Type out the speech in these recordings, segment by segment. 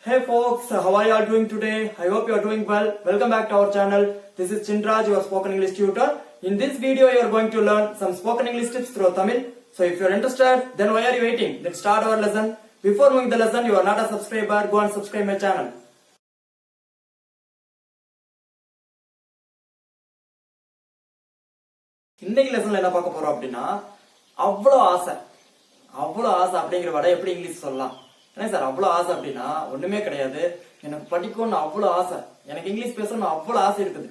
Hey folks, how are you all doing today? I hope you are doing well. Welcome back to our channel. This is Chindraj, your spoken English tutor. In this video, you are going to learn some spoken English tips through Tamil. So if you are interested, then why are you waiting? Let's start our lesson. Before moving the lesson, you are not a subscriber, go and subscribe my channel. இன்னைக்கு லெசன்ல என்ன பார்க்க போறோம் அப்படின்னா அவ்வளவு ஆசை அப்படிங்கிற வார்த்தை எப்படி இங்கிலீஷ் சொல்லலாம்? என்ன சார் அவ்வளவு ஆசை அப்படின்னா ஒண்ணுமே கிடையாது. எனக்கு படிக்கணும்னு அவ்வளவு ஆசை, எனக்கு இங்கிலீஷ் பேசணும்னு அவ்வளவு ஆசை இருக்குது,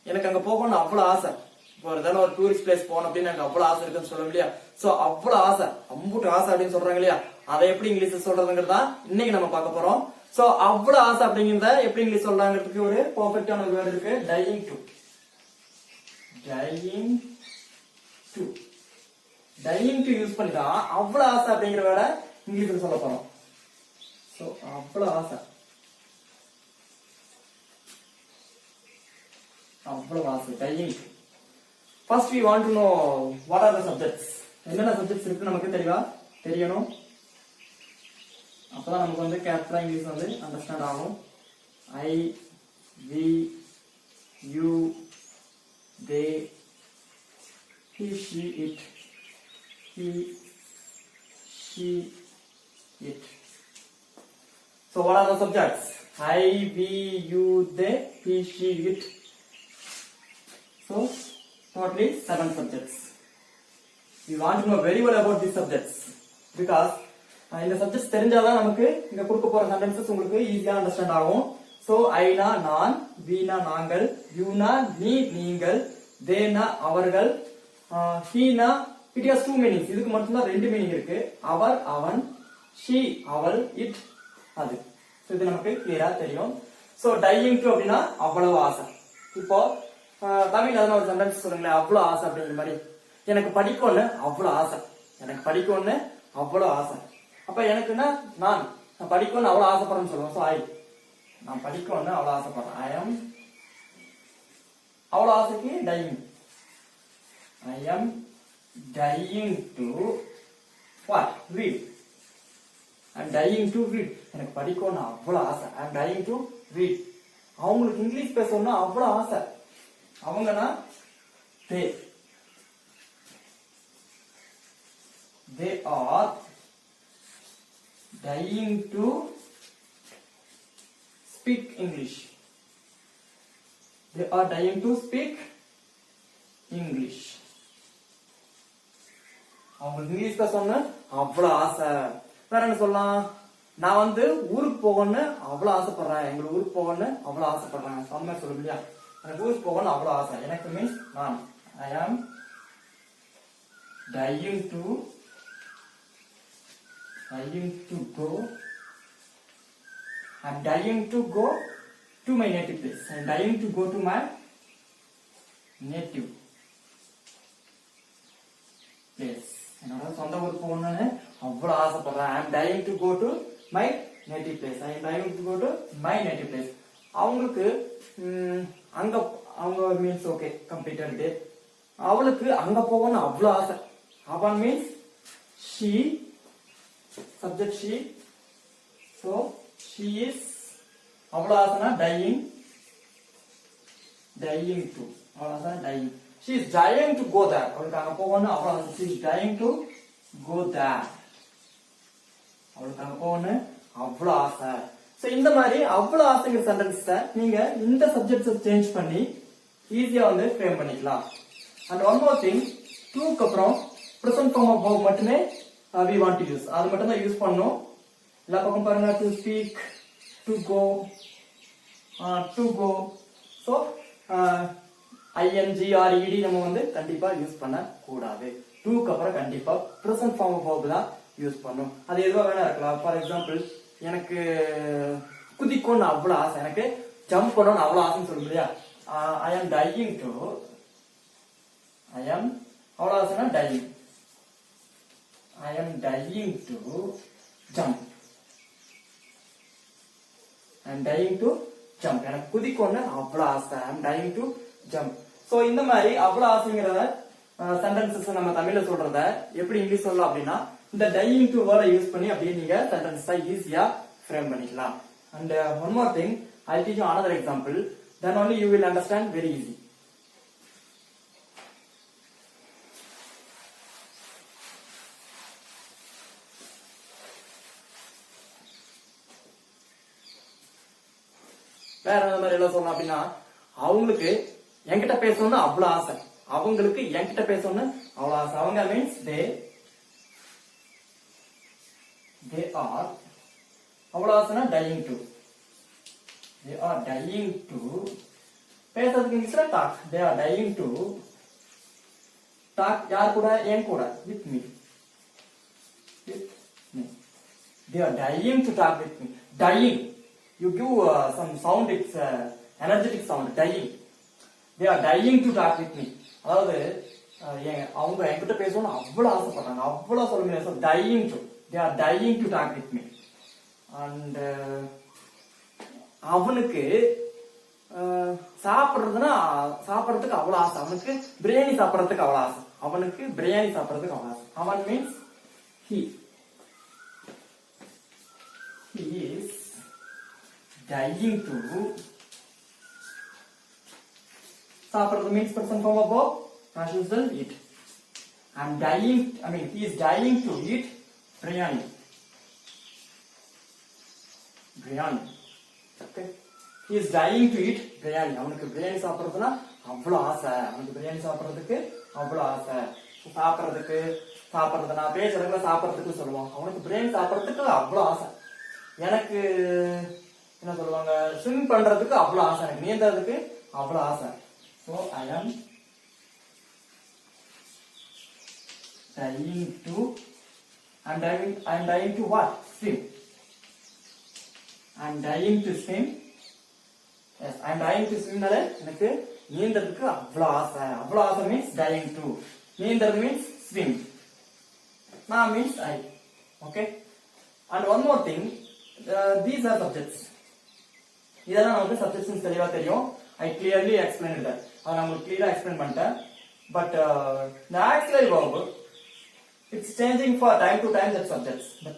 எனக்கு அங்க போகணும்னு அவ்வளவு ஆசை, இப்போ ஒரு டூரிஸ்ட் பிளேஸ் போகணும் அப்படின்னு எனக்கு அவ்வளவு ஆசை இருக்குன்னு சொல்லுவோம் இல்லையா? சோ அவ்வளவு ஆசை, அம்புட்டு ஆசை அப்படின்னு சொல்றாங்க இல்லையா? அதை எப்படி இங்கிலீஷ் சொல்றதுங்கிறதா இன்னைக்கு நம்ம பார்க்க போறோம். சோ அவ்வளவு ஆசை அப்படிங்கிறத எப்படி இங்கிலீஷ் சொல்றாங்கிறதுக்கு ஒரு பெர்ஃபெக்டான ஒரு வேர்டு இருக்கு, dying to. Dying to use பண்ணி தான் அவ்வளவு ஆசை அப்படிங்கிற வேர்டை இங்கிலீஷ்ல சொல்ல போறோம். சோ அவ்வளவு ஆசை, dying to. First we want to know what are the subjects. என்னென்ன சப்ஜெக்ட்ஸ் இருக்கு நமக்கு தெரியணும். அப்பதான் நமக்கு வந்து கேப்டலா இங்கிலீஷ் வந்து அண்டர்ஸ்டாண்ட் ஆகும். I, we, you, they, he, she, it, he, she, it. So what are the subjects? I, we, you, they, he, she, it. So totally 7 subjects. We want to know very well about these subjects because இந்த subjects தெரிஞ்சாதான் நமக்கு இங்க கொடுக்க போற sentences உங்களுக்கு ஈஸியா understand ஆகும். So Aina நான், வீனா நாங்கள், யூனா நீ நீங்கள், தேனா அவர்கள், ஹீனா இட் ஹஸ் 2 மீனிங்ஸ். இதுக்கு மட்டும்தான் 2 மீனிங் இருக்கு, அவர் அவன், ஷீ அவள், இட் அது. சோ இது நமக்கு கிளியரா தெரியும். சோ டையிங் டு அப்படின்னா அவ்வளவு ஆசை. இப்போ தமிழ் அதனால ஒரு சென்டென்ஸ் சொல்லுங்களேன், அவ்வளவு ஆசை அப்படிங்கிற மாதிரி. எனக்கு படிக்கணும்னு அவ்வளவு ஆசை, எனக்கு படிக்கணும்னு அவ்வளவு ஆசை. அப்ப எனக்குன்னா நான் படிக்கணும்னு அவ்வளவு ஆசைப்படுறேன்னு சொல்லுவோம். சோ நான் படிக்கணும்னு அவ்வளவு ஆசைப்படுறேன். ஐ எம் அவ்வளவு ஆசைக்கு dying. I am dying to what? Read. I am dying to read. எனக்கு படிக்கணும்னு அவ்வளவு ஆசை. I am dying to read. அவங்களுக்கு இங்கிலீஷ் பேசணும்னா அவ்வளவு ஆசை. அவங்கன்னா they are dying to speak English. They are dying to speak English. அவங்களுக்கு இங்கிலீஷ் பேசணும்னு அவ்வளவு ஆசை. வேற என்ன சொல்லலாம்? நான் வந்து ஊருக்கு போகணும்னு அவ்வளவு ஆசைப்படுறேன், எங்களுக்கு ஊருக்கு போகணும்னு அவ்வளவு ஆசைப்படுறேன். சொன்ன சொல்லுங்க இல்லையா? எனக்கு ஊருக்கு போகணும்னு அவ்வளவு ஆசை. எனக்கு மீன்ஸ் நான். ஐ ஆம் dying to go. I'm dying to go to my native place. I'm dying to go to my native place. என்னோட சொந்த ஊருக்கு போகணும்னு அவ்வளவு ஆசைப்படுறேன். I'm dying to go to my native place. I'm dying to go to my native place. அவங்களுக்கு அங்க அவங்க means okay completed. அவளுக்கு அங்க போகணும்னு அவ்வளவு ஆசை. அவன் means she, subject she. So she is அவ்வளவு ஆசைனா dying to. அவ்வளவு ஆசை dying. She is dying to go there. அவளுக்கு அங்க போகணும்னு அவ்வளவு ஆசை. She is dying to go there. அவளுக்கு அங்க போகணும்னு அவ்வளவு ஆசை. சோ இந்த மாதிரி அவ்வளவு ஆசைங்கிற சென்டென்ஸை நீங்க இந்த சப்ஜெக்ட்ஸ் சேஞ்ச் பண்ணி ஈஸியா வந்து ஃப்ரேம் பண்ணிக்கலாம். அண்ட் ஒன் மோர் திங், டுக்கு அப்புறம் பிரசன்ட் ஃபார்ம் ஆஃப் வர்ப் மட்டுமே we want to use. அது மட்டும் தான் யூஸ் பண்ணனும். எல்லா பக்கம் பாருங்க, to speak, to go, so ing or ed நம்ம வந்து கண்டிப்பா யூஸ் பண்ண கூடாது. டுக்கு அப்புறம் கண்டிப்பா பிரசன்ட் ஃபார்ம் ஆஃப் வர்ப் தான் யூஸ் பண்ணனும். அது எதுவா வேணா இருக்கலாம். ஃபார் எக்ஸாம்பிள், எனக்கு குதிக்கணும்னு அவ்வளவு ஆசை, எனக்கு ஜம்ப் பண்ணணும்னு அவ்வளவு ஆசைன்னு சொல்லுங்க இல்லையா? ஐ ஆம் டையிங் டு, ஐ ஆம் அவ்வளவு ஆசைனா dyeing. I am dying to jump. I am dying to jump. எனக்கு குதிக்கணும்னு அவ்வளவு ஆசை. I am dying to jump. So இந்த மாதிரி அவ்வளவு ஆசைங்கறத சென்டென்சஸ் நம்ம தமிழ்ல சொல்றத எப்படி இங்கிலீஷ் சொல்லலாம் அப்படின்னா இந்த dying to வேர்டை யூஸ் பண்ணி அப்படியே நீங்க சென்டென்ஸை ஈஸியா ஃப்ரேம் பண்ணிக்கலாம். And one more thing, I'll teach you another example, then only you will understand very easy. வேற அந்த மாதிரி எல்லாம் சொல்லணும் அப்படின்னா, அவங்களுக்கு என்கிட்ட பேசணும்னு அவ்வளவு ஆசை, அவங்களுக்கு என்கிட்ட பேசணும்னு அவ்வளவு ஆசை. அவங்க மீன்ஸ் they are அவ்வளவு ஆசைனா dying to, they are dying to பேசுறதுக்கு இங்கிலீஷ்ல talk, they are dying to talk யார் கூட, என் கூட, with me, they are dying to talk with me. Dying, you give some sound, it's energetic sound, dying. They are dying to talk with me. அதாவது அவங்க என்கிட்ட பேசணும்னு அவ்வளவு ஆசைப்படுறாங்க, அவ்வளவு சொல்ல முடியாது. dying to, they are dying to talk with me. And அவனுக்கு சாப்பிடுறதுக்கு அவ்வளவு ஆசை, அவனுக்கு பிரியாணி சாப்பிடுறதுக்கு அவ்வளவு ஆசை, அவனுக்கு பிரியாணி சாப்பிடுறதுக்கு அவ்வளவு ஆசை. அவன் means he is dying to சாப்பிடுறது means person form of verb, transitional eat. He is dying to eat biryani. Okay, he is dying to eat biryani. அவனுக்கு பிரியாணி சாப்பிடுறதுனா அவ்வளவு ஆசை, அவனுக்கு பிரியாணி சாப்பிடுறதுக்கு அவ்வளவு ஆசை. சாப்பிடுறதுனா பேசுறதுல சாப்பிடுறதுக்கு சொல்லுவோம், அவனுக்கு பிரியாணி சாப்பிடுறதுக்கு அவ்வளவு ஆசை. எனக்கு என்ன சொல்லுவாங்க, ஸ்விம் பண்றதுக்கு அவ்வளவு ஆசை, எனக்கு நீந்தறதுக்கு அவ்வளவு ஆசை. So I am dying to, I am dying to what? Swim. I am dying to swim. Yes, I am dying to swim. நால எனக்கு நீந்தறதுக்கு அவ்வளவு ஆசை. அவ்வளவு ஆசை means dying to. நீந்தறது means swim. Na means I. Okay. And one more thing, these are subjects. இதெல்லாம் நமக்கு subjects தெளிவா தெரியும். I clearly explained that. அதை நான் உங்களுக்கு clear explain பண்ணிட்டேன். But the auxiliary verb, it's changing for time to time that subjects. But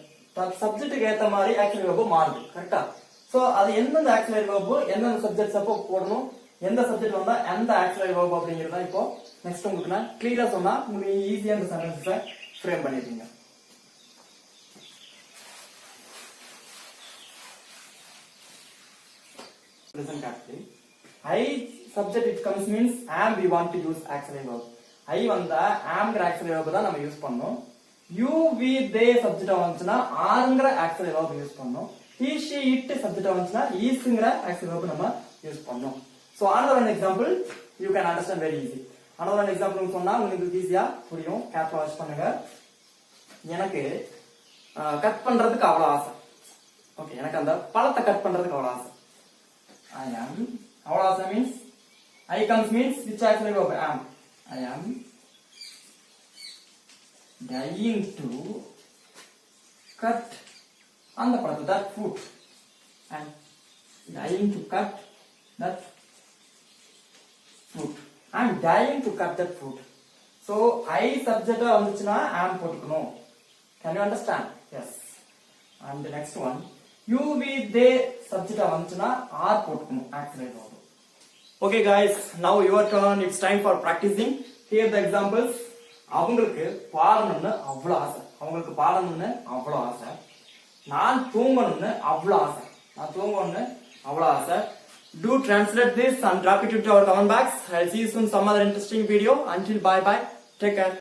சப்ஜெக்ட்டுக்கு ஏத்த மாதிரி auxiliary verb மாறுது, கரெக்ட்டா? சோ அது எந்தெந்த auxiliary verb எந்தெந்த சப்ஜெக்ட்ஸ் அப்போ போடணும், எந்த சப்ஜெக்ட் வந்தா எந்த auxiliary verb அப்படிங்கறத இப்போ நெக்ஸ்ட் உங்களுக்கு நான் கிளியரா சொன்னா உங்களுக்கு ஈஸியா அந்த சென்டென்ஸை ஃப்ரேம் பண்ணிடுவீங்க. Listen carefully. I subject it comes means am, we want to use auxiliary verb. I வந்தா amங்கற auxiliary verb தான் நம்ம யூஸ் பண்ணோம். you, we, they subject வந்துச்சுனா areங்கற auxiliary verb யூஸ் பண்ணோம். he, she, it subject வந்துச்சுனா isங்கற auxiliary verb நம்ம use பண்ணோம். So another one example you can understand very easy. another one example சொன்னா உங்களுக்கு ஈஸியா புரியும். கேர்ஃபுல்லா வாட்ச் பண்ணுங்க. எனக்கு கட் பண்றதுக்கு அவ்வளவு ஆசை. ஓகே, எனக்கு அந்த பழத்தை கட் பண்றதுக்கு அவ்வளவு ஆசை. I am, அவ்வளவு ஆசை means I comes means which auxiliary verb? Am. I am dying to cut அந்த பழத்தை, that fruit. I am dying to cut that fruit. I am dying to cut that fruit. So I subject வந்துச்சுனா am போட்டுக்கணும். Can you understand? Yes. And the next one, you, we, they subject வந்துச்சுனா are போட்டுக்கணும் auxiliary verb. Okay guys, now your turn. It's time for practicing. Here the examples. அவங்களுக்கு பாடணும்னு அவ்வளவு ஆசை, அவங்களுக்கு பாடணும்னு அவ்வளவு ஆசை. நான் தூங்கணும்னு அவ்வளவு ஆசை. Do translate this and drop it into our comment box. I'll see you soon some other interesting video. Until bye bye. Take care.